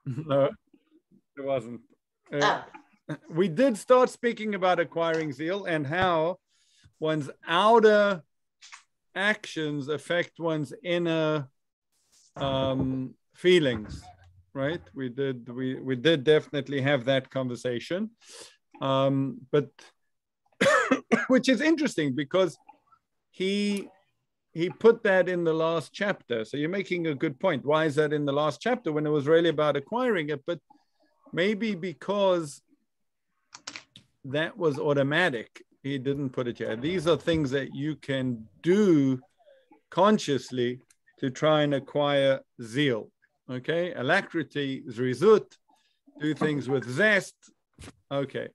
No, it wasn't. Oh. We did start speaking about acquiring zeal and how one's outer actions affect one's inner feelings, right? We did definitely have that conversation, but which is interesting because he put that in the last chapter. So you're making a good point. Why is that in the last chapter when it was really about acquiring it? But maybe because that was automatic. He didn't put it here. These are things that you can do consciously to try and acquire zeal. Okay, alacrity, zrizut, do things with zest. Okay.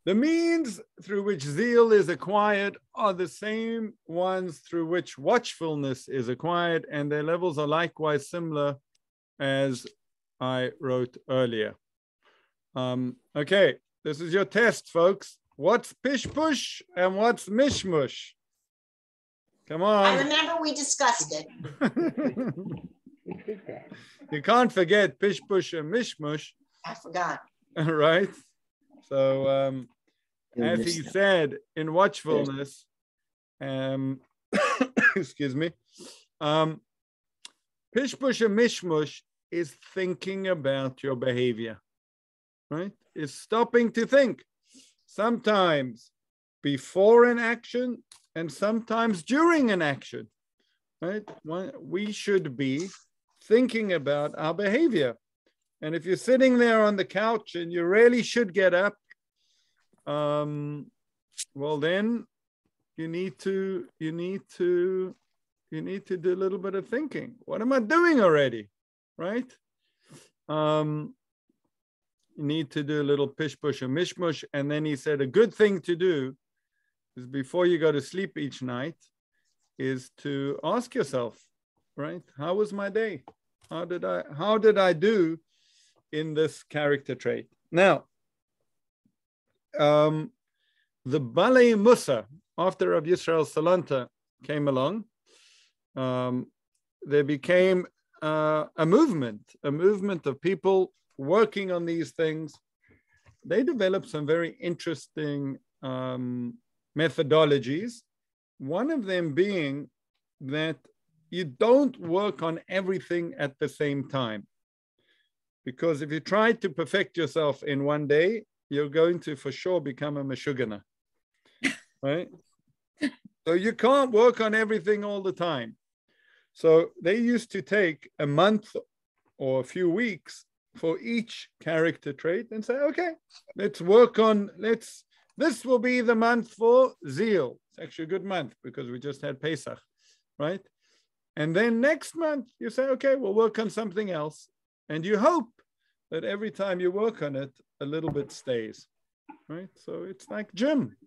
The means through which zeal is acquired are the same ones through which watchfulness is acquired, and their levels are likewise similar as I wrote earlier. Okay, this is your test, folks. What's pish push and what's mishmush? Come on. I remember we discussed it. You can't forget pish push and mishmush. I forgot. Right? So, as he said in watchfulness, excuse me, pish push and mishmush is thinking about your behavior, right? It's stopping to think, sometimes before an action and sometimes during an action, right? We should be thinking about our behavior. And if you're sitting there on the couch and you really should get up, well, then you need to do a little bit of thinking. What am I doing already, right? You need to do a little pish push and mishmush. And then he said a good thing to do is before you go to sleep each night is to ask yourself, right? How was my day? How did I do in this character trait? Now, the Balei Mussar, after Rav Yisrael Salanta came along, there became a movement of people working on these things. They developed some very interesting methodologies. One of them being that you don't work on everything at the same time. Because if you try to perfect yourself in one day, you're going to for sure become a meshugana, right? So you can't work on everything all the time. So they used to take a month or a few weeks for each character trait and say, okay, let's work on, this will be the month for zeal. It's actually a good month because we just had Pesach, right? And then next month you say, okay, we'll work on something else. And you hope that every time you work on it, a little bit stays, right? So it's like gym,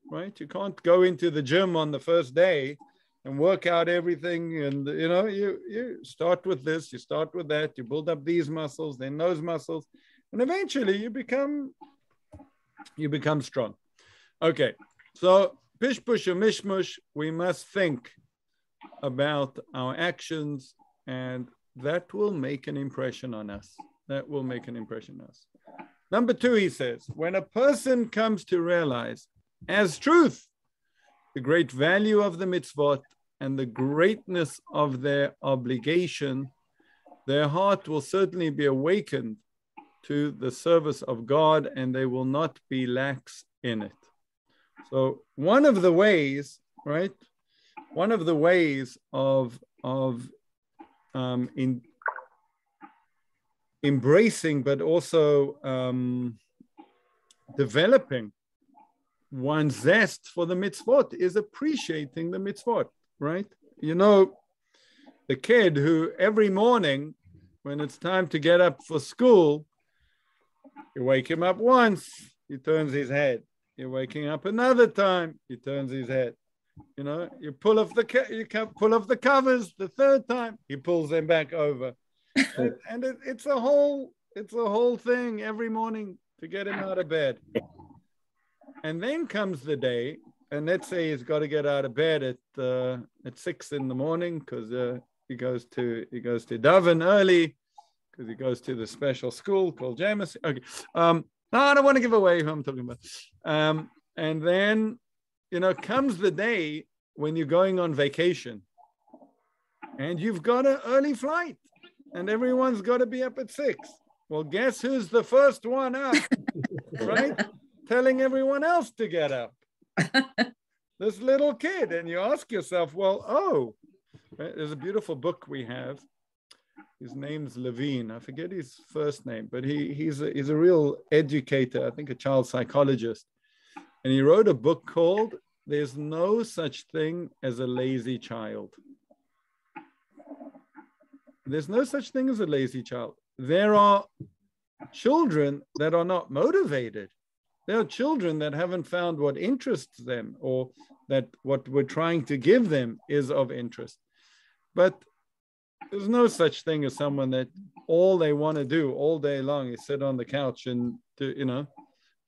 right? You can't go into the gym on the first day and work out everything. And, you know, you start with this, you start with that, you build up these muscles, then those muscles, and eventually you become strong. Okay, so pish push and mishmush, we must think about our actions, and that will make an impression on us. That will make an impression on us. Number two, he says, when a person comes to realize as truth the great value of the mitzvot and the greatness of their obligation, their heart will certainly be awakened to the service of God, and they will not be lax in it. So one of the ways, right? One of the ways of embracing, but also developing one's zest for the mitzvot is appreciating the mitzvot, right? You know, the kid who every morning when it's time to get up for school, you wake him up once, he turns his head. You're waking up another time, he turns his head. You know, you pull off the covers the third time, he pulls them back over. And it's a whole thing every morning to get him out of bed. And then comes the day, and let's say he's got to get out of bed at 6 in the morning because goes to Dublin early because he goes to the special school called Jameson. Okay. No, I don't want to give away who I'm talking about. And then, comes the day when you're going on vacation and you've got an early flight and everyone's got to be up at 6. Well, guess who's the first one up, right? Telling everyone else to get up. This little kid. And you ask yourself, well, there's a beautiful book we have. His name's Levine. I forget his first name, but he's a real educator, I think a child psychologist. And he wrote a book called There's No Such Thing as a Lazy Child. There's no such thing as a lazy child. There are children that are not motivated. There are children that haven't found what interests them or that what we're trying to give them is of interest. But there's no such thing as someone that all they want to do all day long is sit on the couch and do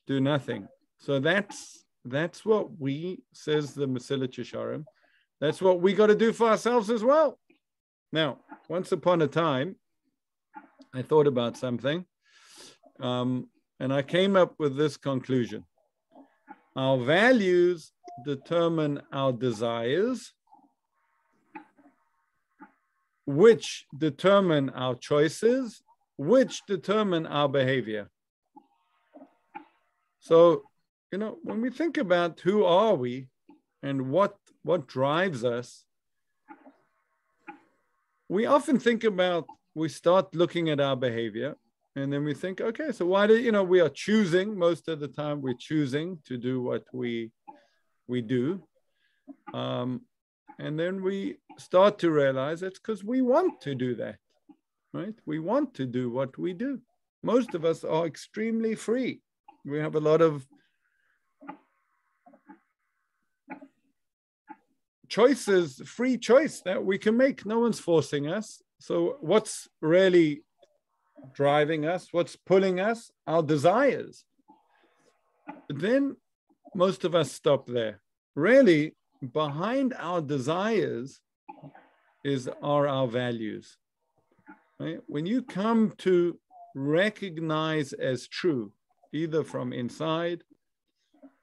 nothing. So that's what says the Mesilat Yesharim, that's what we got to do for ourselves as well. Now, once upon a time, I thought about something, and I came up with this conclusion. Our values determine our desires, which determine our choices, which determine our behavior. So, when we think about who are we and what drives us, we often think about, we start looking at our behavior and then we think, okay, so why we are choosing, most of the time we're choosing to do what we do. And then we start to realize it's because we want to do that, right? We want to do what we do. Most of us are extremely free. We have a lot of choices, free choice that we can make. No one's forcing us. So what's really driving us? What's pulling us? Our desires. But then most of us stop there. Really, behind our desires are our values. Right? When you come to recognize as true, either from inside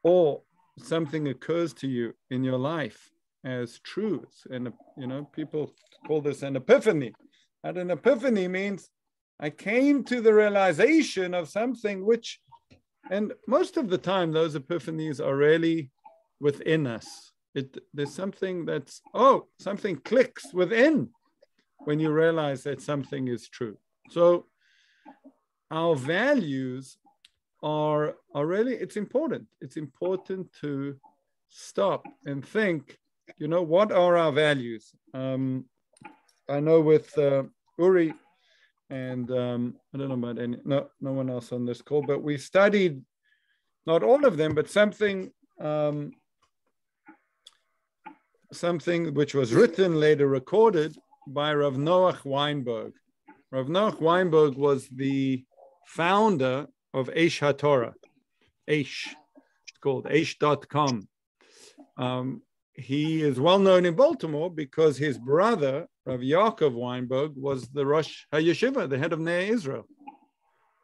or something occurs to you in your life as truth, and people call this an epiphany. And an epiphany means I came to the realization of something which, and most of the time those epiphanies are really within us. There's something something clicks within when you realize that something is true. So our values are really, it's important. It's important to stop and think, what are our values? I know with Uri and I don't know about no one else on this call, but we studied, not all of them, but something which was written, later recorded by Rav Noach Weinberg. Rav Noach Weinberg was the founder of Eish HaTorah. Eish, it's called Eish.com. He is well known in Baltimore because his brother, Rav Yaakov Weinberg, was the Rosh HaYeshiva, the head of Nea Israel.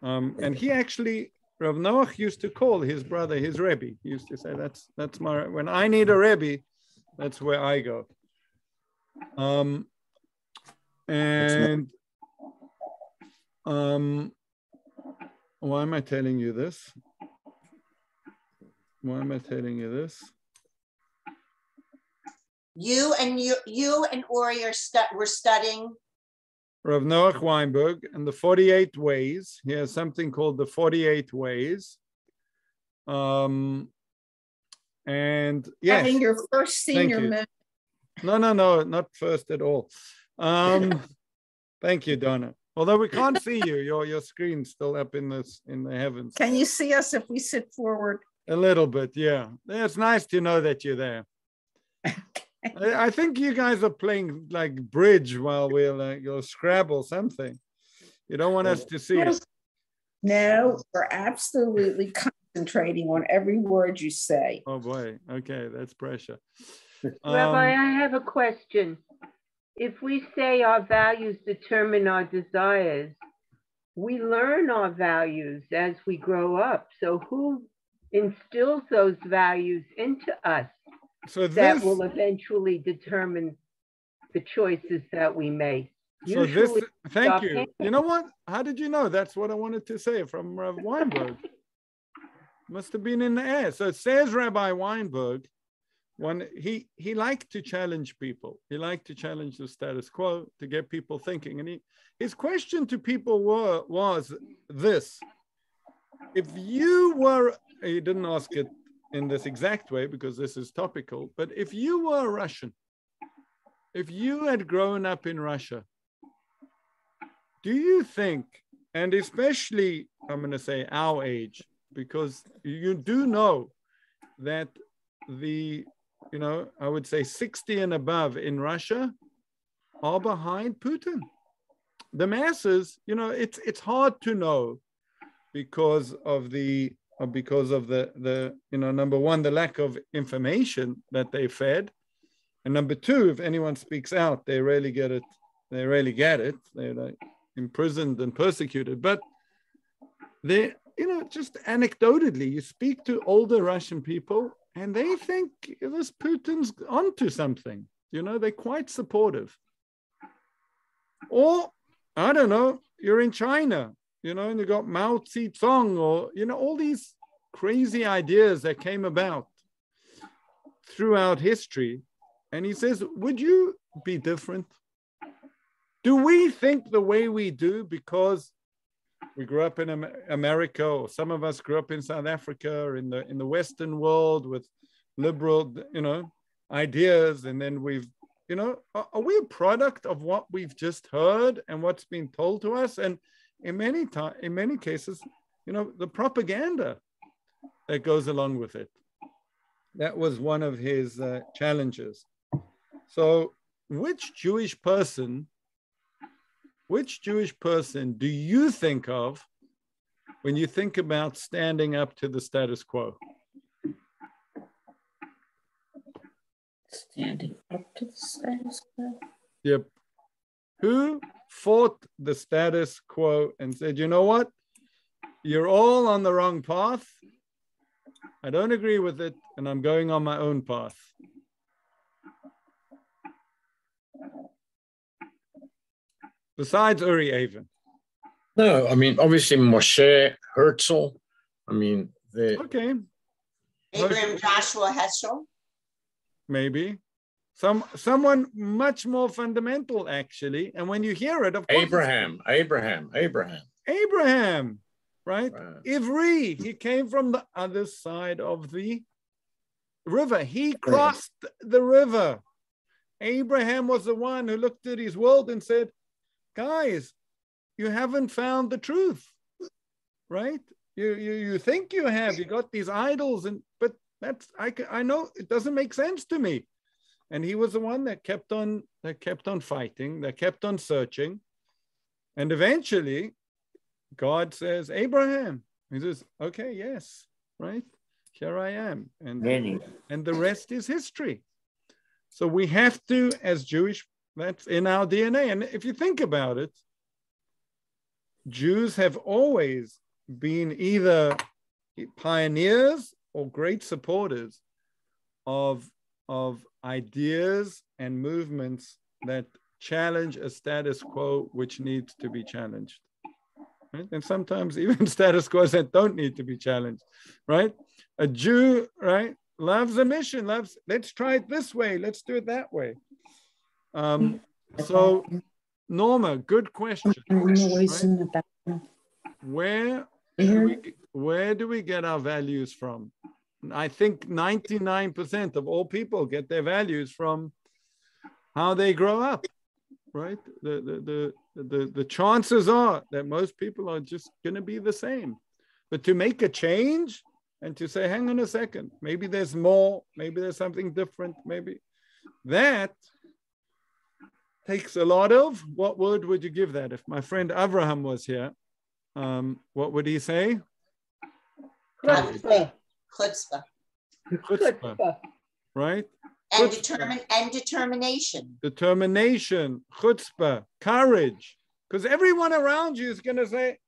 And he actually, Rav Noach used to call his brother his Rebbe. He used to say, that's my, when I need a Rebbe, that's where I go. Why am I telling you this? You and Uri were studying Rav Noach Weinberg and the 48 Ways. He has something called the 48 Ways. And yes, having your first senior mentor. No, not first at all. Thank you, Donna. Although we can't see you, your screen's still up in the heavens. Can you see us if we sit forward? A little bit, yeah. It's nice to know that you're there. I think you guys are playing like bridge while you'll Scrabble something. You don't want us to see it. No, we're absolutely concentrating on every word you say. Oh boy. Okay, that's pressure. Rabbi, I have a question. if we say our values determine our desires, we learn our values as we grow up. So who instills those values into us that will eventually determine the choices that we make? So usually, thank you. You know what? How did you know? That's what I wanted to say from Rav Weinberg. Must have been in the air. So it says Rabbi Weinberg, he liked to challenge people. He liked to challenge the status quo, to get people thinking. And his question to people was this: if you were, he didn't ask it in this exact way because this is topical, but if you were Russian, if you had grown up in Russia, do you think, and especially I'm going to say our age, because you do know that I would say 60 and above in Russia are behind Putin. The masses, it's hard to know because of the number one, the lack of information that they fed, and number two, if anyone speaks out, they rarely get it. They're like imprisoned and persecuted. But they, just anecdotally, you speak to older Russian people, and they think this Putin's onto something. They're quite supportive. Or, I don't know, you're in China, and you got Mao Zedong, or, all these crazy ideas that came about throughout history. And he says, would you be different? Do we think the way we do because we grew up in America, or some of us grew up in South Africa, or in the Western world with liberal, ideas, and then we've, are we a product of what we've just heard and what's been told to us? And in many cases, the propaganda that goes along with it. That was one of his challenges. So, which Jewish person do you think of when you think about standing up to the status quo? Standing up to the status quo? Yep. Who fought the status quo and said, you know what? You're all on the wrong path. I don't agree with it, and I'm going on my own path. Besides Uri Avin. No, I mean, obviously Moshe, Herzl. I mean, okay. Abraham Joshua Heschel. Maybe. Someone much more fundamental, actually. And when you hear it, of course. Abraham, right? Ivri, he came from the other side of the river. He crossed the river. Abraham was the one who looked at his world and said, guys, you haven't found the truth, right? You think you have. You got these idols, but I know it doesn't make sense to me. And he was the one that kept on fighting, that kept on searching, and eventually, God says, Abraham. He says, okay, yes, right, here I am, and the rest is history. So we have to, as Jewish, that's in our DNA. And if you think about it, Jews have always been either pioneers or great supporters of ideas and movements that challenge a status quo which needs to be challenged. Right? And sometimes even status quos that don't need to be challenged, right? A Jew, right, loves a mission, let's try it this way, let's do it that way. So, Norma, good question. Right? Where do we get our values from? I think 99% of all people get their values from how they grow up, right? The chances are that most people are just going to be the same. But to make a change and to say, hang on a second, maybe there's more, maybe there's something different, maybe that takes a lot of, what word would you give that? If my friend Avraham was here, what would he say? Chutzpah. Chutzpah, right? And determination. Determination, chutzpah, courage. Because everyone around you is going to say,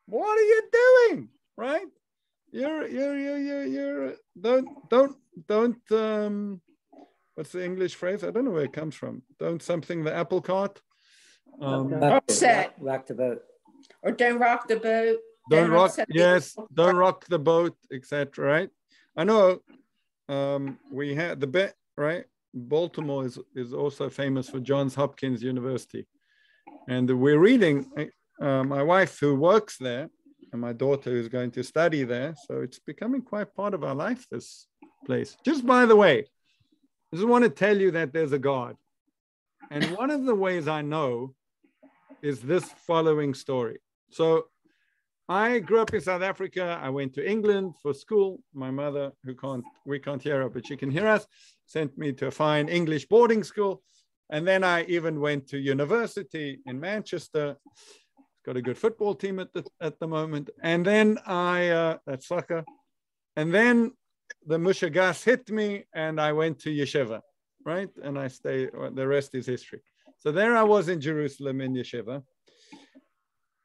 what are you doing? Right? Don't, what's the English phrase? I don't know where it comes from. Don't something the apple cart. Upset. Rock the boat. Or don't rock the boat. Don't rock, upset yes, people. don't rock the boat, etc. Right? I know we had the bet, right? Baltimore is also famous for Johns Hopkins University. And we're reading, my wife who works there and my daughter who's going to study there. So it's becoming quite part of our life, this place. Just by the way, I just want to tell you that there's a God. And one of the ways I know is this following story. So I grew up in South Africa. I went to England for school. My mother, we can't hear her, but she can hear us, sent me to a fine English boarding school. And then I even went to university in Manchester. Got a good football team at the moment. And then that's soccer. And then the Mushagas hit me and I went to yeshiva, right? And I stayed, the rest is history. So there I was in Jerusalem in yeshiva.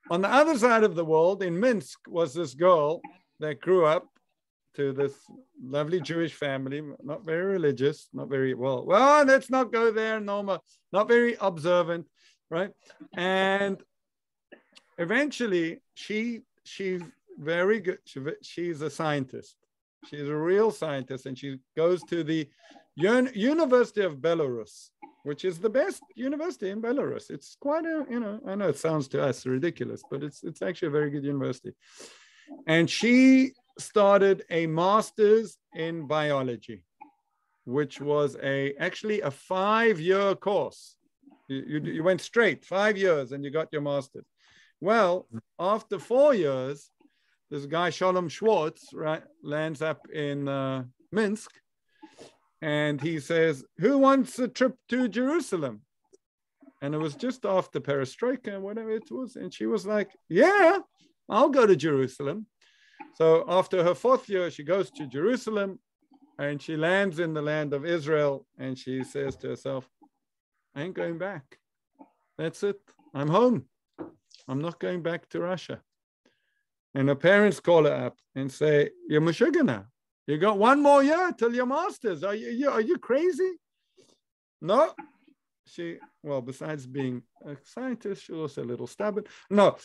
On the other side of the world, in Minsk, was this girl that grew up to this lovely Jewish family, not very religious, not very, well, let's not go there, Norma, not very observant, right? And eventually, she's very good. She's a scientist. She's a real scientist, and she goes to the University of Belarus, which is the best university in Belarus. It's quite a, I know it sounds to us ridiculous, but it's actually a very good university. And she started a master's in biology, which was actually a 5-year course. You went straight 5 years and you got your master's. Well, after 4 years, this guy Shalom Schwartz, right, lands up in Minsk. And he says, who wants a trip to Jerusalem? And it was just after Perestroika, whatever it was. And she was like, yeah, I'll go to Jerusalem. So after her 4th year, she goes to Jerusalem and she lands in the land of Israel. And she says to herself, I ain't going back. That's it. I'm home. I'm not going back to Russia. And her parents call her up and say, you're Meshugana. You got 1 more year till your master's. Are you crazy? No. Well, besides being a scientist, she was a little stubborn. No.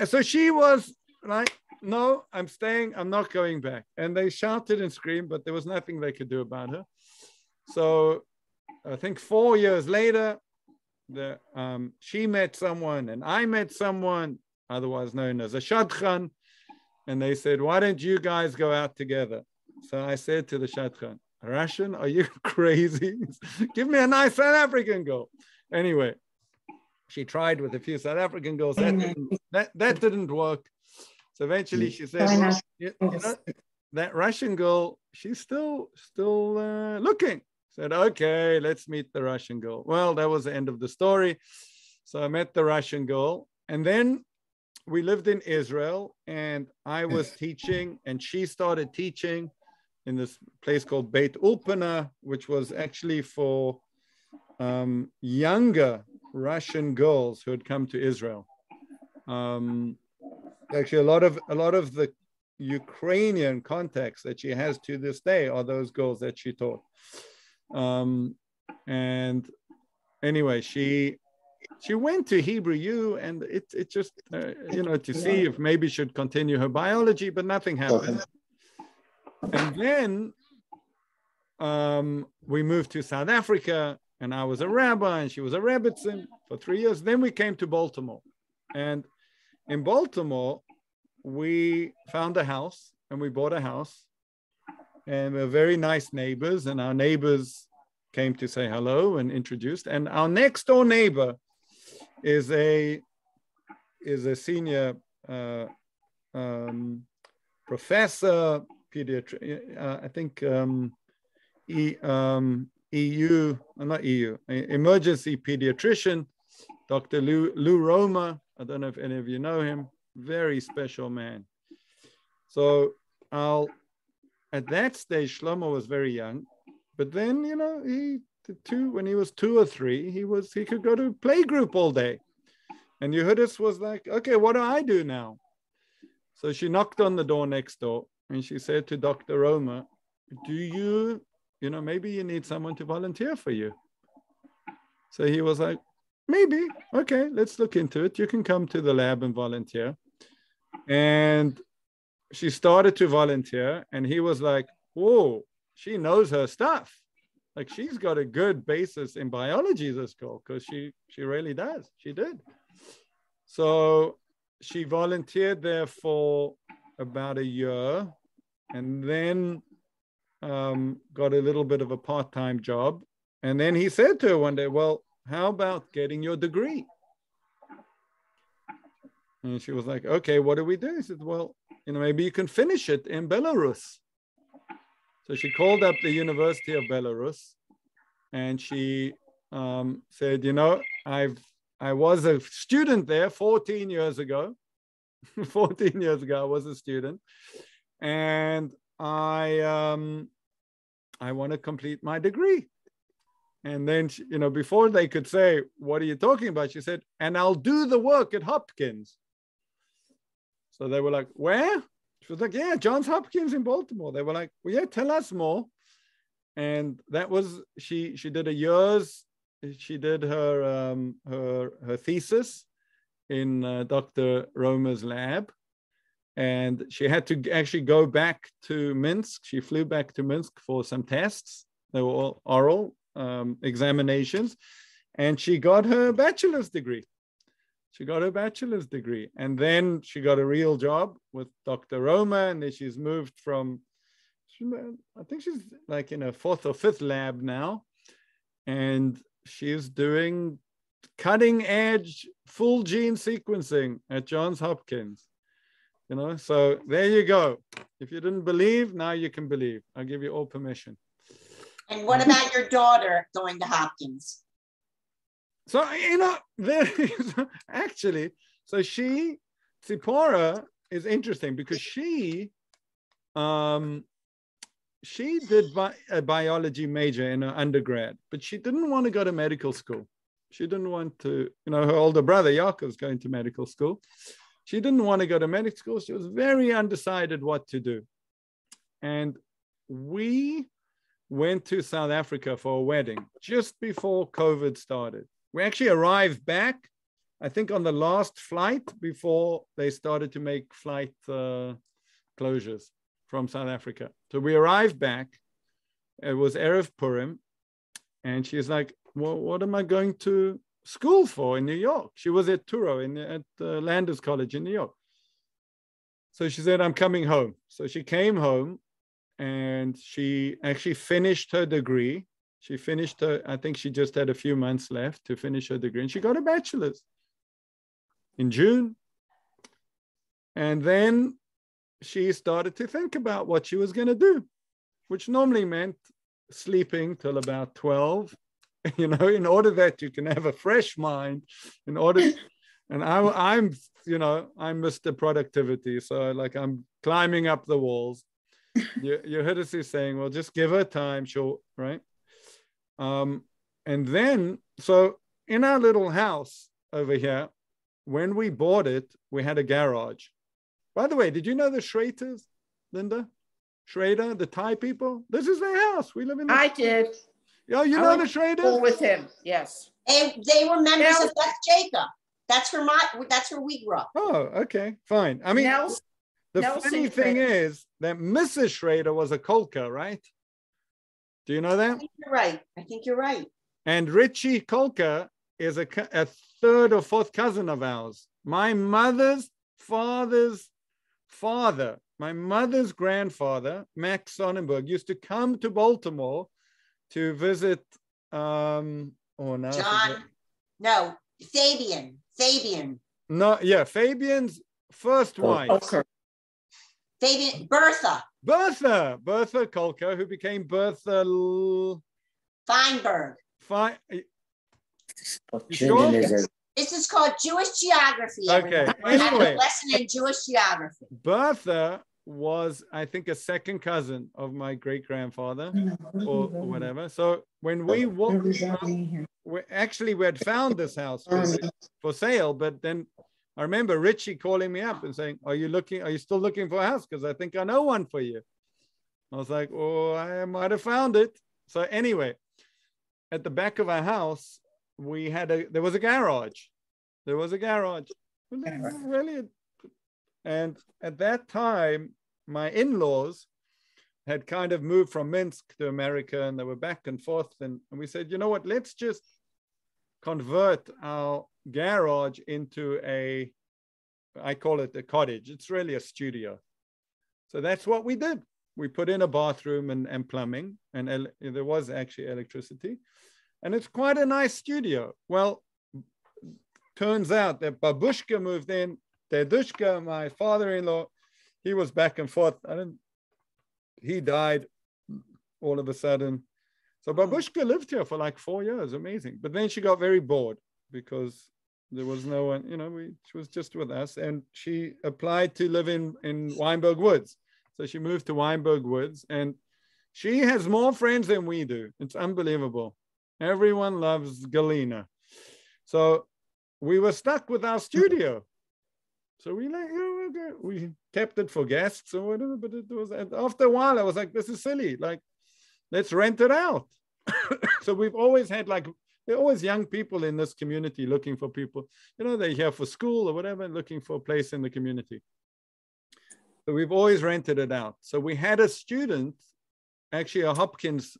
So she was like, no, I'm staying. I'm not going back. And they shouted and screamed, but there was nothing they could do about her. So I think 4 years later, she met someone and I met someone, otherwise known as a shadchan. And they said, why don't you guys go out together? So I said to the shadchan, Russian, are you crazy? Give me a nice South African girl. Anyway, she tried with a few South African girls. That didn't work. So eventually she said, well, you know, that Russian girl, she's still looking. Said, okay, let's meet the Russian girl. Well, that was the end of the story. So I met the Russian girl. And then we lived in Israel and I was teaching and she started teaching in this place called Beit Ulpana, which was actually for younger Russian girls who had come to Israel. Actually, a lot of the Ukrainian contacts that she has to this day are those girls that she taught. And anyway, she went to Hebrew U, and it just to see if maybe she'd continue her biology, but nothing happened. And then we moved to South Africa, and I was a rabbi, and she was a rebbitzin for 3 years. Then we came to Baltimore, and in Baltimore we found a house, and we bought a house, and we're very nice neighbors, and our neighbors came to say hello and introduced. And our next door neighbor is a senior professor, pediatric, I think emergency pediatrician, Dr. Lou Roma. I don't know if any of you know him. Very special man. So at that stage, Shlomo was very young. But then, when he was 2 or 3, he could go to playgroup all day. And Yehudis was like, okay, what do I do now? So she knocked on the door next door and she said to Dr. Roma, do you, maybe you need someone to volunteer for you. So he was like, maybe, okay, let's look into it. You can come to the lab and volunteer. And she started to volunteer and he was like, whoa, she knows her stuff. Like she's got a good basis in biology, this girl, because she really does. She did. So she volunteered there for about a year and then got a little bit of a part-time job. And then he said to her one day, well, how about getting your degree? And she was like, okay, what do we do? He said, well, maybe you can finish it in Belarus. So she called up the University of Belarus and she said, I was a student there 14 years ago. 14 years ago, I was a student. And I want to complete my degree. And then, before they could say, what are you talking about? She said, and I'll do the work at Hopkins. So they were like, where? She was like, yeah, Johns Hopkins in Baltimore. They were like, well, yeah, tell us more. And that was, she did a year's, she did her thesis in Dr. Roma's lab. And she had to actually go back to Minsk. She flew back to Minsk for some tests. They were all oral examinations. And she got her bachelor's degree. She got her bachelor's degree. And then she got a real job with Dr. Roma. And then she's moved from, I think she's like in a 4th or 5th lab now. And she's doing cutting edge full gene sequencing at Johns Hopkins. So there you go. If you didn't believe, now you can believe. I'll give you all permission. And what about your daughter going to Hopkins? So, there is actually, so Tzipora is interesting because she did a biology major in her undergrad, but she didn't want to go to medical school. She didn't want to, her older brother, Yaakov's going to medical school. She didn't want to go to medical school. She was very undecided what to do. And we went to South Africa for a wedding just before COVID started. We actually arrived back, I think, on the last flight before they started to make flight closures from South Africa. So we arrived back. It was Erev Purim. And she's like, well, what am I going to school for in New York? She was at Touro at Landers College in New York. So she said, I'm coming home. So she came home and she actually finished her degree. She finished her, I think she just had a few months left to finish her degree, and she got a bachelor's in June. And then she started to think about what she was going to do, which normally meant sleeping till about 12, in order that you can have a fresh mind, and I'm Mr. Productivity. So I'm climbing up the walls. Yehudis is saying, well, just give her time, right? And then, so in our little house over here, when we bought it, we had a garage. By the way, did you know the Schraders, Linda? Schrader, the Thai people? This is their house. We live in. I did. Oh, you know the Schraders? With him, yes. They were members of Beth Jacob. That's where we grew up. Oh, okay, fine. I mean, the funny thing is that Mrs. Schrader was a Kolka, right? Do you know that? I think you're right. And Richie Kolka is a 3rd or 4th cousin of ours. My mother's father's father, my mother's grandfather, Max Sonnenberg, used to come to Baltimore to visit, Fabian. No, yeah, Fabian's first wife. Okay. Bertha Kolka, who became Bertha Feinberg. Sure? This is called Jewish geography. Okay. We're having a lesson in Jewish geography. Bertha was, I think, a second cousin of my great-grandfather or whatever. So when we walked, we had found this house for sale, but then I remember Richie calling me up and saying, are you still looking for a house? Because I think I know one for you. I was like, oh, I might have found it. So anyway, at the back of our house, there was a garage. There was a garage. Really? And at that time, my in-laws had kind of moved from Minsk to America, and they were back and forth. And we said, you know what, let's just convert our garage into I call it a cottage. It's really a studio. So that's what we did. We put in a bathroom and plumbing, and there was actually electricity. And it's quite a nice studio. Well, turns out that Babushka moved in. Dedushka, my father-in-law, he was back and forth. He died all of a sudden. So Babushka lived here for like 4 years, amazing. But then she got very bored because there was no one, she was just with us. And she applied to live in Weinberg Woods. So she moved to Weinberg Woods, and she has more friends than we do. It's unbelievable. Everyone loves Galina. So we were stuck with our studio. So we kept it for guests or whatever, but it was, after a while, I was like, this is silly. Like, let's rent it out. So we've always had there are always young people in this community looking for people. They're here for school or whatever, looking for a place in the community. So we've always rented it out. So we had a student, actually a Hopkins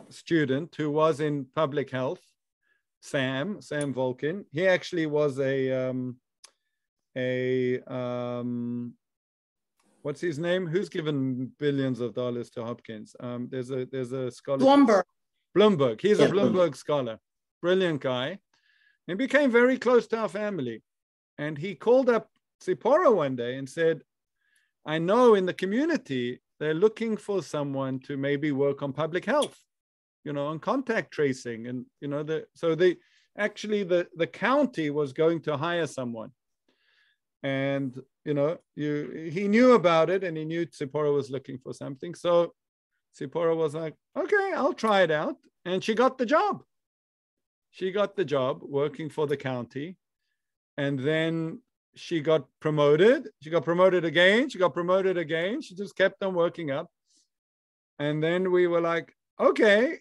student who was in public health, Sam Volkin. He actually was what's his name? Who's given billions of dollars to Hopkins? There's a scholar. Bloomberg. He's a Bloomberg scholar. Brilliant guy. And became very close to our family. And he called up Zipporah one day and said, I know in the community, they're looking for someone to maybe work on public health, on contact tracing. And, the county was going to hire someone. And, he knew about it, and he knew Zipporah was looking for something. So Zipporah was like, okay, I'll try it out. And she got the job. She got the job working for the county. And then she got promoted. She got promoted again. She got promoted again. She just kept on working up. And then we were like, okay,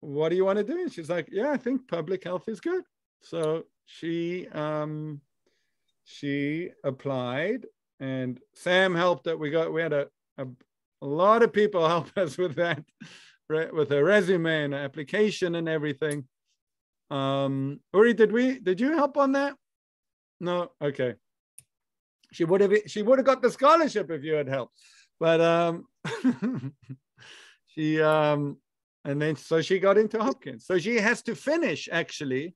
what do you want to do? And she's like, yeah, I think public health is good. So she applied, and Sam helped that. We had a lot of people help us with that, with her resume and application and everything. Uri, did you help on that? No, okay. She would have got the scholarship if you had helped, but so she got into Hopkins. So she has to finish. Actually,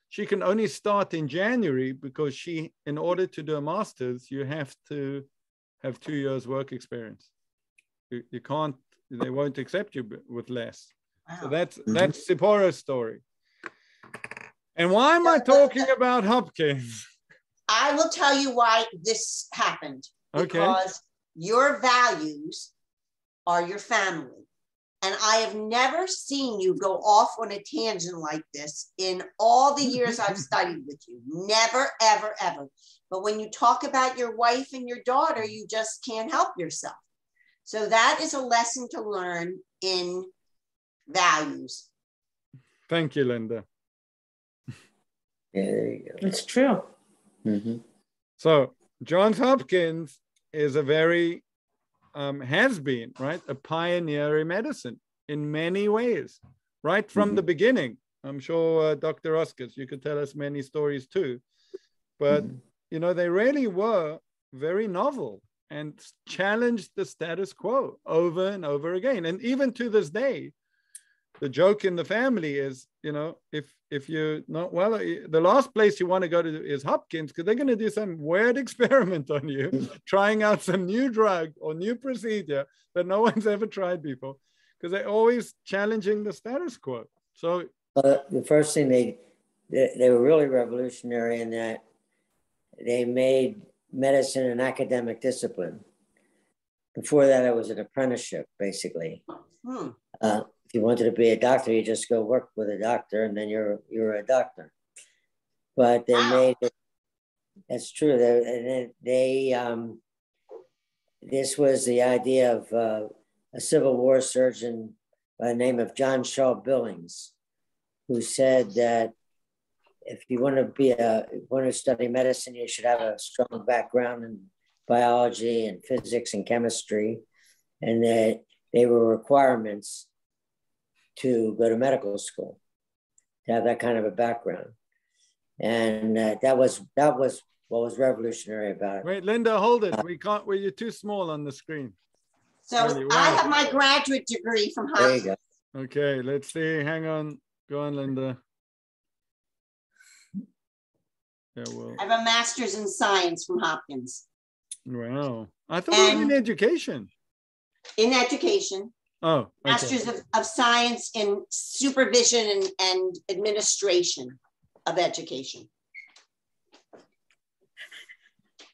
she can only start in January because in order to do a master's, you have to have 2 years work experience. You can't. They won't accept you with less. Wow. So that's Zipporah's story. And why am I talking about Hopkins? I will tell you why this happened. Because your values are your family. And I have never seen you go off on a tangent like this in all the years I've studied with you. Never, ever, ever. But when you talk about your wife and your daughter, you just can't help yourself. So that is a lesson to learn in values. Thank you, Linda. Yeah, there you go. It's true. Mm-hmm. So Johns Hopkins is a very, has been, right, a pioneer in medicine in many ways, right from the beginning. I'm sure Dr. Oskars, you could tell us many stories too. But, they really were very novel and challenged the status quo over and over again. And even to this day, the joke in the family is, if you're not well, the last place you want to go to is Hopkins, because they're going to do some weird experiment on you, trying out some new drug or new procedure that no one's ever tried before, because they're always challenging the status quo. So the first thing they were really revolutionary in that they made medicine and academic discipline. Before that, it was an apprenticeship, basically. If you wanted to be a doctor, you just go work with a doctor, and then you're a doctor. But they made it. That's true. This was the idea of a Civil War surgeon by the name of John Shaw Billings, who said that if you want to study medicine, you should have a strong background in biology and physics and chemistry, and that they were requirements to go to medical school, to have that kind of a background. And that was what was revolutionary about it. Wait, Linda, hold it. We can't. Well, you're too small on the screen. So Really, I wow. have my graduate degree from There Hopkins. you go. Okay, let's see. Hang on. Go on, Linda. Yeah, well. I have a master's in science from Hopkins. Wow. I thought it was in education. In education. Oh, okay. Masters of Science in Supervision and Administration of Education.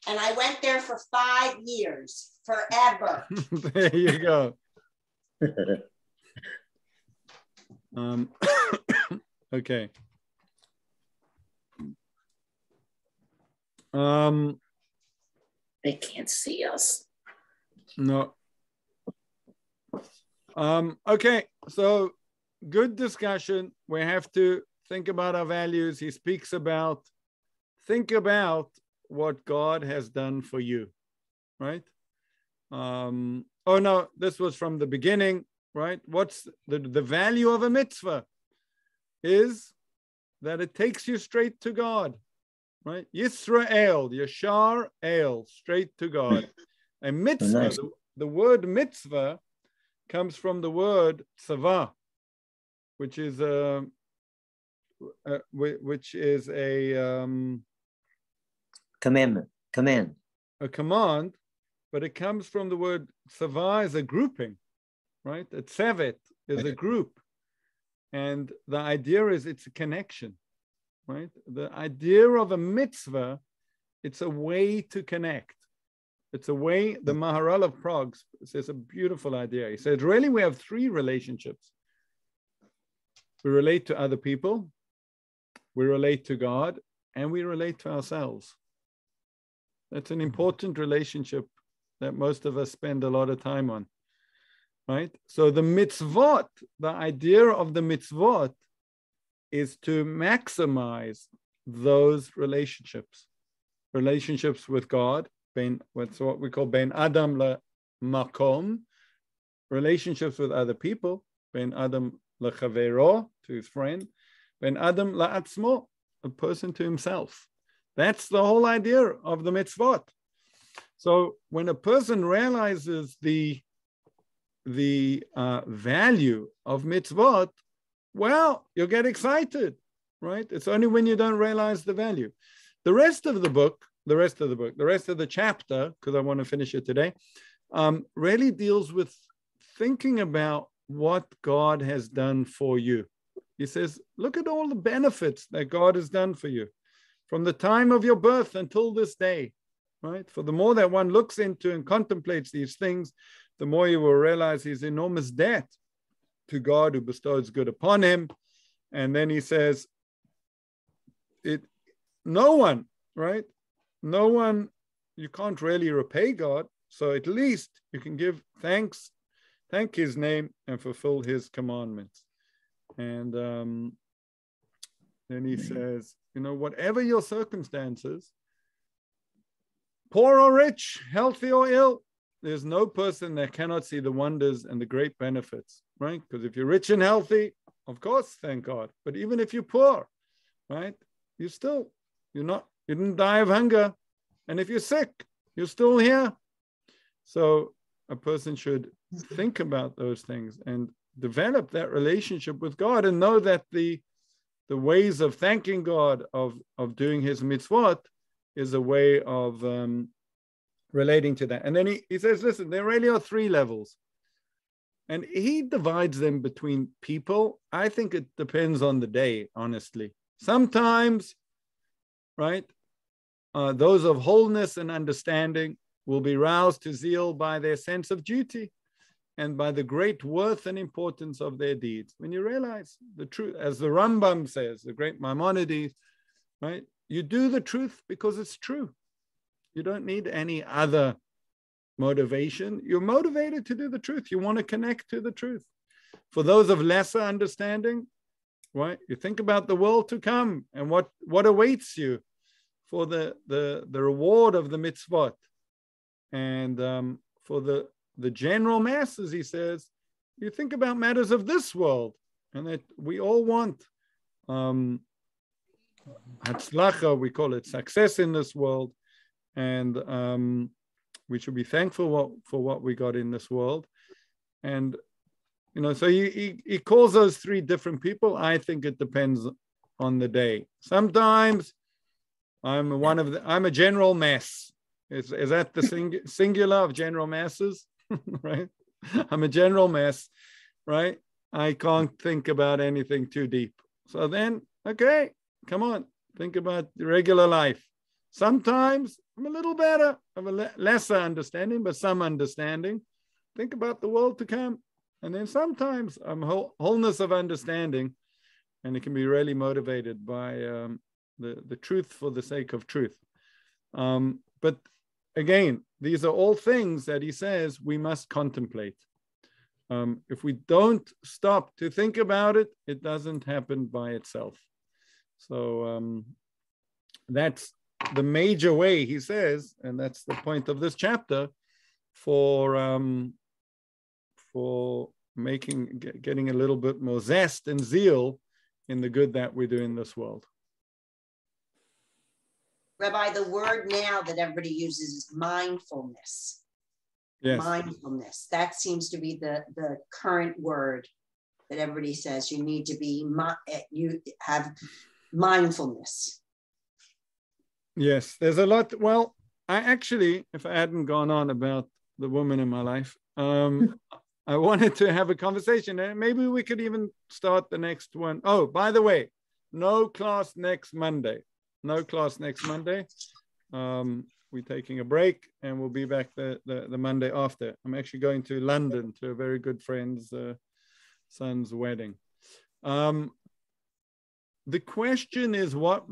And I went there for 5 years, forever. There you go. Okay. They can't see us. No. Okay, so good discussion. We have to think about our values. He speaks about, think about what God has done for you, right? Oh no, this was from the beginning, right? What's the value of a mitzvah? Is that it takes you straight to God, right? Yisrael, Yashar El, straight to God. A mitzvah, Nice. the word mitzvah comes from the word tzava, which is a Command. a command, but it comes from the word tzava is a grouping, right? A tzevet is a group, and the idea is it's a connection, right? The idea of a mitzvah, it's a way to connect. It's a way, the Maharal of Prague says a beautiful idea. He said, really, we have 3 relationships. We relate to other people, we relate to God, and we relate to ourselves. That's an important relationship that most of us spend a lot of time on, right? So the mitzvot, the idea of the mitzvot is to maximize those relationships with God, what's what we call ben adam la makom, relationships with other people, ben adam la chavero, to his friend, ben adam la atzmo, a person to himself. That's the whole idea of the mitzvot. So when a person realizes the value of mitzvot, well, you'll get excited, right? It's only when you don't realize the value. The rest of the chapter, because I want to finish it today, really deals with thinking about what God has done for you. He says, look at all the benefits that God has done for you from the time of your birth until this day, right? For the more that one looks into and contemplates these things, the more you will realize his enormous debt to God who bestows good upon him. And then he says, no one, right? No one, you can't really repay God. So at least you can give thanks, thank his name, and fulfill his commandments. And then he says, whatever your circumstances, poor or rich, healthy or ill, there's no person that cannot see the wonders and the great benefits, right? Because if you're rich and healthy, of course, thank God. But even if you're poor, right, you didn't die of hunger. And if you're sick, you're still here. So a person should think about those things and develop that relationship with God and know that the ways of thanking God, of doing his mitzvot, is a way of relating to that. And then he says, listen, there really are 3 levels. And he divides them between people. I think it depends on the day, honestly. Sometimes, right, those of wholeness and understanding will be roused to zeal by their sense of duty and by the great worth and importance of their deeds. When you realize the truth, as the Rambam says, the great Maimonides, right? You do the truth because it's true. You don't need any other motivation. You're motivated to do the truth. You want to connect to the truth. For those of lesser understanding, right? You think about the world to come and what awaits you for the reward of the mitzvot. And for the general masses, he says, you think about matters of this world, and that we all want hatzlacha, we call it success in this world, and we should be thankful for what we got in this world. And so he calls those three different people. I think it depends on the day. Sometimes I'm a general mass. Is that the singular of general masses? Right? I'm a general mass, right? I can't think about anything too deep. So then, okay, come on, think about the regular life. Sometimes I'm a little better, I have a lesser understanding, but some understanding. Think about the world to come. And then sometimes I'm wholeness of understanding, and it can be really motivated by the truth for the sake of truth. But again, these are all things that he says we must contemplate. If we don't stop to think about it, it doesn't happen by itself. So that's the major way, he says, and that's the point of this chapter, for getting a little bit more zest and zeal in the good that we do in this world. Rabbi, the word now that everybody uses is mindfulness. Yes. Mindfulness. That seems to be the current word that everybody says. You need to be, you have mindfulness. Yes, there's a lot. Well, if I hadn't gone on about the woman in my life, I wanted to have a conversation, and maybe we could even start the next one. Oh, by the way, no class next Monday. No class next Monday. We're taking a break, and we'll be back the Monday after. I'm actually going to London to a very good friend's son's wedding. The question is what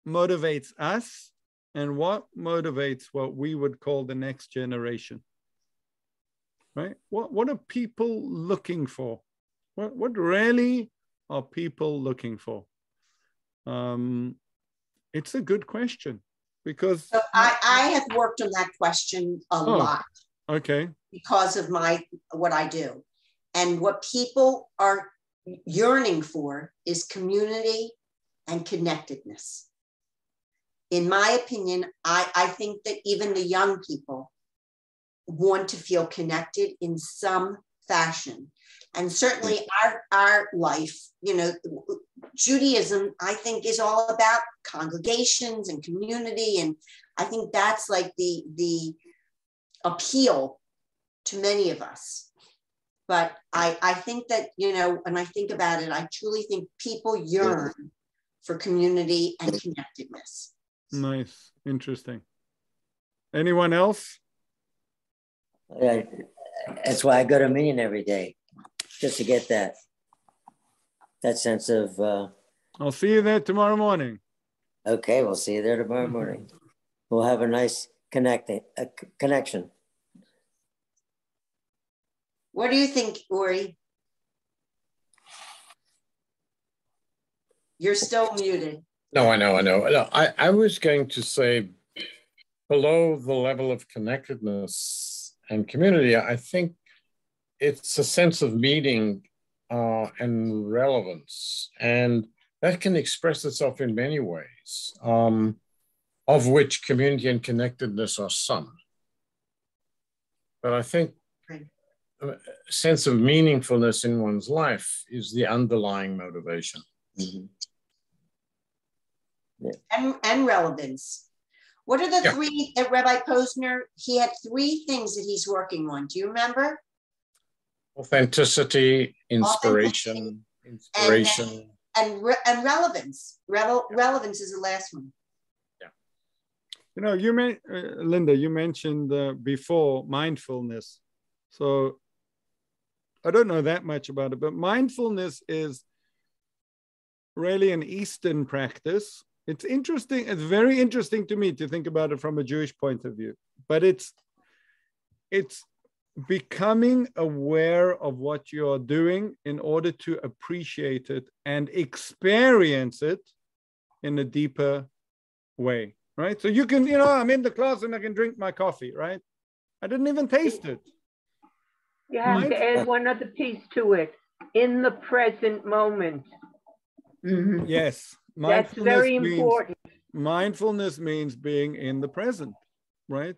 motivates us, and what motivates what we would call the next generation. Right? What are people looking for? What really are people looking for? It's a good question, because so I have worked on that question a lot. Okay. Because of what I do. And what people are yearning for is community and connectedness. In my opinion, I think that even the young people want to feel connected in some fashion. And certainly our life, Judaism, I think, is all about congregations and community. And I think that's like the appeal to many of us. But I think that, when I think about it, I truly think people yearn for community and connectedness. Nice. Interesting. Anyone else? That's why I go to a meeting every day, just to get that sense of. I'll see you there tomorrow morning. Okay, we'll see you there tomorrow morning. We'll have a nice connection. What do you think, Uri? You're still muted. No, I know. No, I was going to say, below the level of connectedness and community, I think it's a sense of meaning and relevance, and that can express itself in many ways, of which community and connectedness are some. But I think a sense of meaningfulness in one's life is the underlying motivation. Mm-hmm. Yeah. And relevance. What are the three at Rabbi Posner? He had 3 things that he's working on. Do you remember? Authenticity, inspiration, and relevance. Relevance is the last one. Yeah. You know, Linda, you mentioned before mindfulness. So I don't know that much about it, but mindfulness is really an Eastern practice. It's interesting. It's very interesting to me to think about it from a Jewish point of view, but it's becoming aware of what you are doing in order to appreciate it and experience it in a deeper way, right? So you can, you know, I'm in the class and I can drink my coffee, right? I didn't even taste it. You have to add one other piece to it, in the present moment. Mm-hmm. Yes. That's very important. Mindfulness means being in the present, right?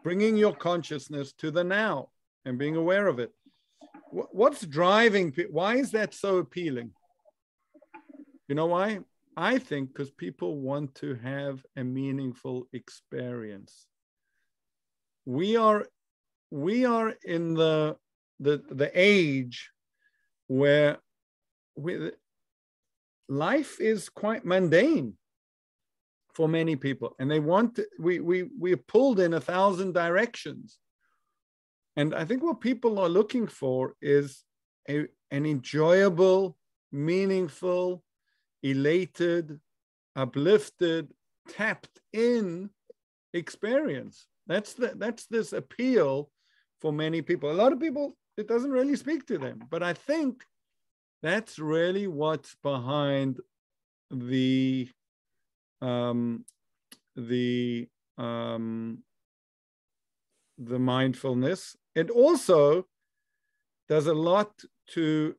Bringing your consciousness to the now and being aware of it. What's driving, why is that so appealing? You know why? I think because people want to have a meaningful experience. We are in the age where life is quite mundane for many people, and they want to, we're pulled in 1,000 directions. And I think what people are looking for is an enjoyable, meaningful, elated, uplifted, tapped in experience. That's this appeal for many people. A lot of people, it doesn't really speak to them, but I think that's really what's behind the mindfulness. It also does a lot to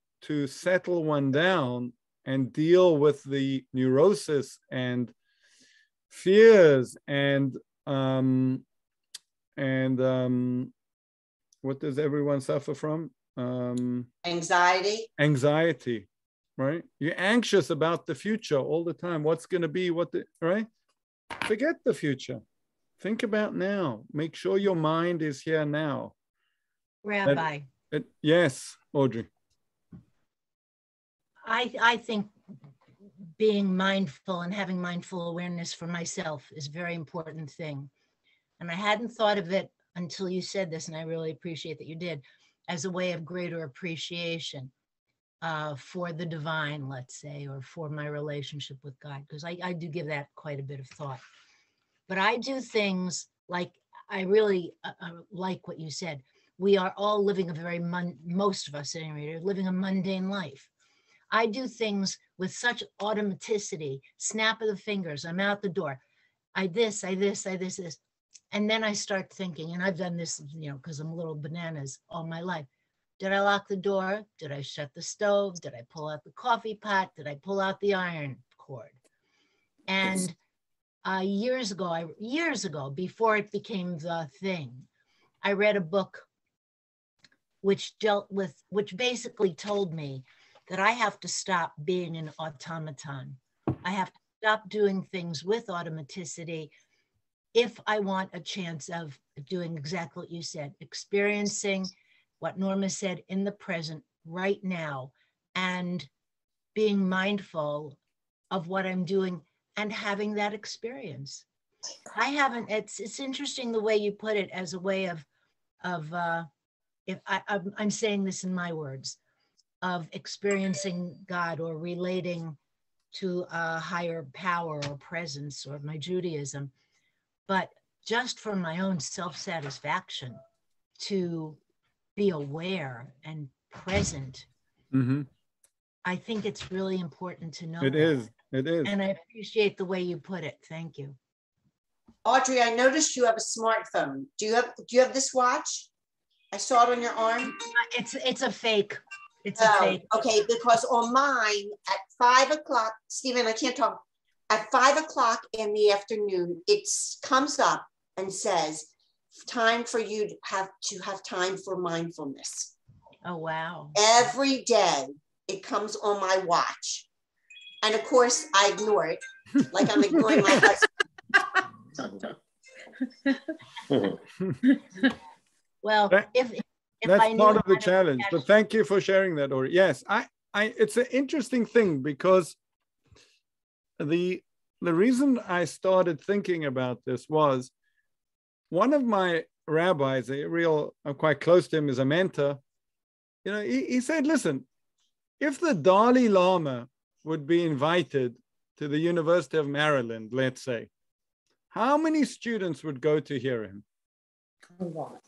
settle one down and deal with the neurosis and fears and what does everyone suffer from? Anxiety, right? You're anxious about the future all the time. What's going to be, right? Forget the future. Think about now. Make sure your mind is here now. Rabbi. Yes, Audrey. I think being mindful and having mindful awareness for myself is a very important thing. And I hadn't thought of it until you said this, and I really appreciate that you did, as a way of greater appreciation for the divine, let's say, or for my relationship with God, because I do give that quite a bit of thought. But I do things like, I really like what you said. We are all living a very, most of us anyway, are living a mundane life. I do things with such automaticity, snap of the fingers, I'm out the door. I this. And then I start thinking, and I've done this, you know, because I'm little bananas all my life. Did I lock the door? Did I shut the stove? Did I pull out the coffee pot? Did I pull out the iron cord? And years ago, before it became the thing, I read a book which basically told me that I have to stop being an automaton. I have to stop doing things with automaticity if I want a chance of doing exactly what you said, experiencing what Norma said in the present right now, and being mindful of what I'm doing and having that experience. I haven't, it's interesting the way you put it, as a way of if I'm saying this in my words, of experiencing God or relating to a higher power or presence, or my Judaism, but just for my own self-satisfaction, to be aware and present. Mm-hmm. I think it's really important to know. It is. And I appreciate the way you put it. Thank you. Audrey, I noticed you have a smartphone. Do you have this watch? I saw it on your arm. It's a fake. It's a fake. Okay, because on mine at 5 o'clock, Stephen, I can't talk. At 5 o'clock in the afternoon, it comes up and says, time for you to have time for mindfulness. Oh, wow. Every day it comes on my watch. And of course I ignore it, like I'm ignoring my husband. Well, if that's I part of the challenge, but thank you for sharing that, Ori. Yes, it's an interesting thing, because the reason I started thinking about this was one of my rabbis, I'm quite close to him as a mentor, you know, he said, listen, if the Dalai Lama would be invited to the University of Maryland, let's say, how many students would go to hear him? A lot.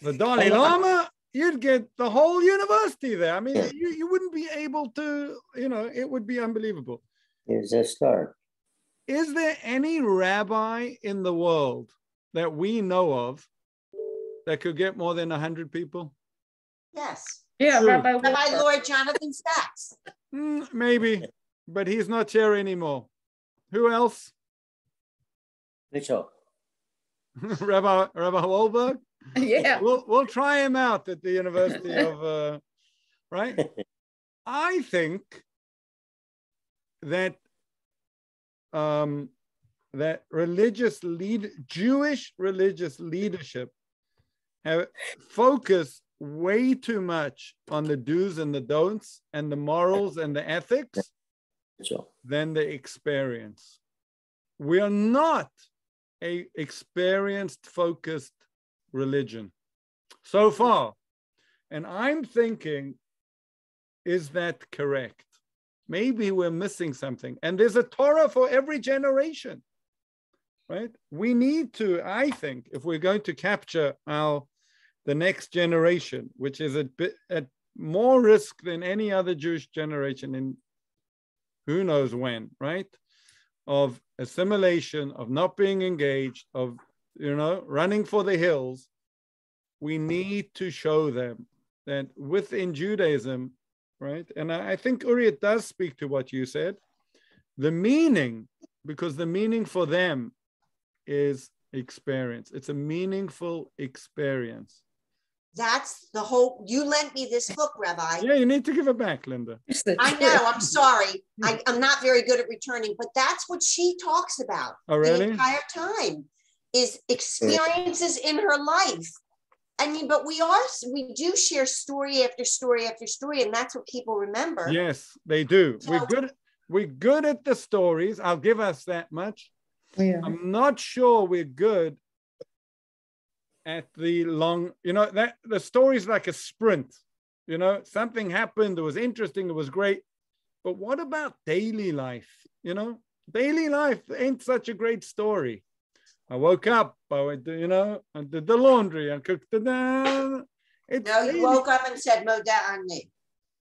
The Dalai Lama, you'd get the whole university there. I mean, you wouldn't be able to, you know, it would be unbelievable. Here's a start. Is there any rabbi in the world that we know of that could get more than 100 people? Yes. Yeah, Rabbi Lord Jonathan Sachs. Maybe, but he's not here anymore. Who else? Mitchell. Rabbi Wahlberg? Yeah. We'll try him out at the University of, right? I think that that Jewish religious leadership have focused way too much on the do's and the don'ts and the morals and the ethics than the experience. We are not a experienced focused religion so far. And I'm thinking, is that correct? Maybe we're missing something. And there's a Torah for every generation, right? We need to, I think, if we're going to capture the next generation, which is at more risk than any other Jewish generation in who knows when, right? Of assimilation, of not being engaged, of, you know, running for the hills, we need to show them that within Judaism, right? And I think, Uri, it does speak to what you said. The meaning, because the meaning for them is experience. It's a meaningful experience. That's the whole, you lent me this book, Rabbi. Yeah, you need to give it back, Linda. I know, I'm sorry. I'm not very good at returning, but that's what she talks about. Oh, really? The entire time is experiences in her life. I mean, but we do share story after story after story, and that's what people remember. Yes, they do. So, we're good at the stories. I'll give us that much. Yeah. I'm not sure we're good at the long, you know, that the story's like a sprint. You know, something happened, it was interesting, it was great. But what about daily life? You know, daily life ain't such a great story. I woke up, I went, you know, I did the laundry, I cooked the dinner. No, you woke up and said, Moda Ani.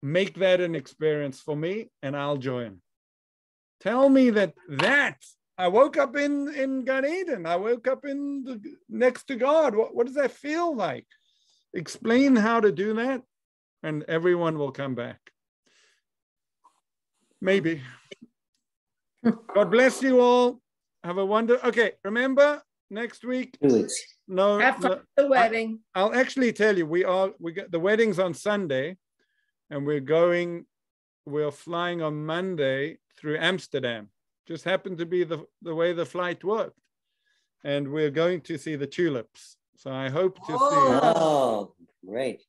Make that an experience for me and I'll join. Tell me that I woke up in Gan Eden. I woke up next to God. What does that feel like? Explain how to do that and everyone will come back. Maybe. God bless you all. Have a okay, remember next week? 2 weeks. No, After the wedding. I'll actually tell you, we get the wedding's on Sunday and we're flying on Monday through Amsterdam. Just happened to be the way the flight worked. And we're going to see the tulips. So I hope to see. Oh, great.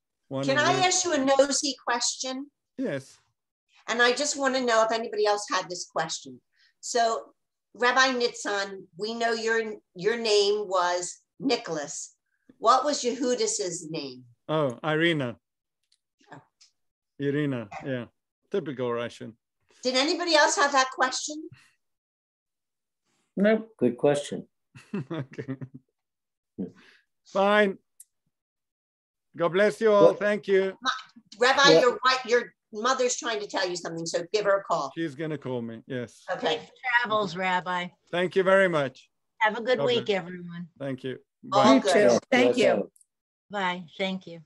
Can I ask you a nosy question? Yes. And I just want to know if anybody else had this question. So Rabbi Nitzan, we know your name was Nicholas. What was Yehudas's name? Oh, Irina. Oh. Irina, yeah. Typical Russian. Did anybody else have that question? Nope. Good question. Okay. Fine. God bless you all. Thank you. Rabbi, your mother's trying to tell you something, so give her a call. She's going to call me. Yes. Okay. Safe travels, Rabbi. Thank you very much. Have a good week, everyone. Thank you. All Bye. good. Thank you. Bye. Thank you.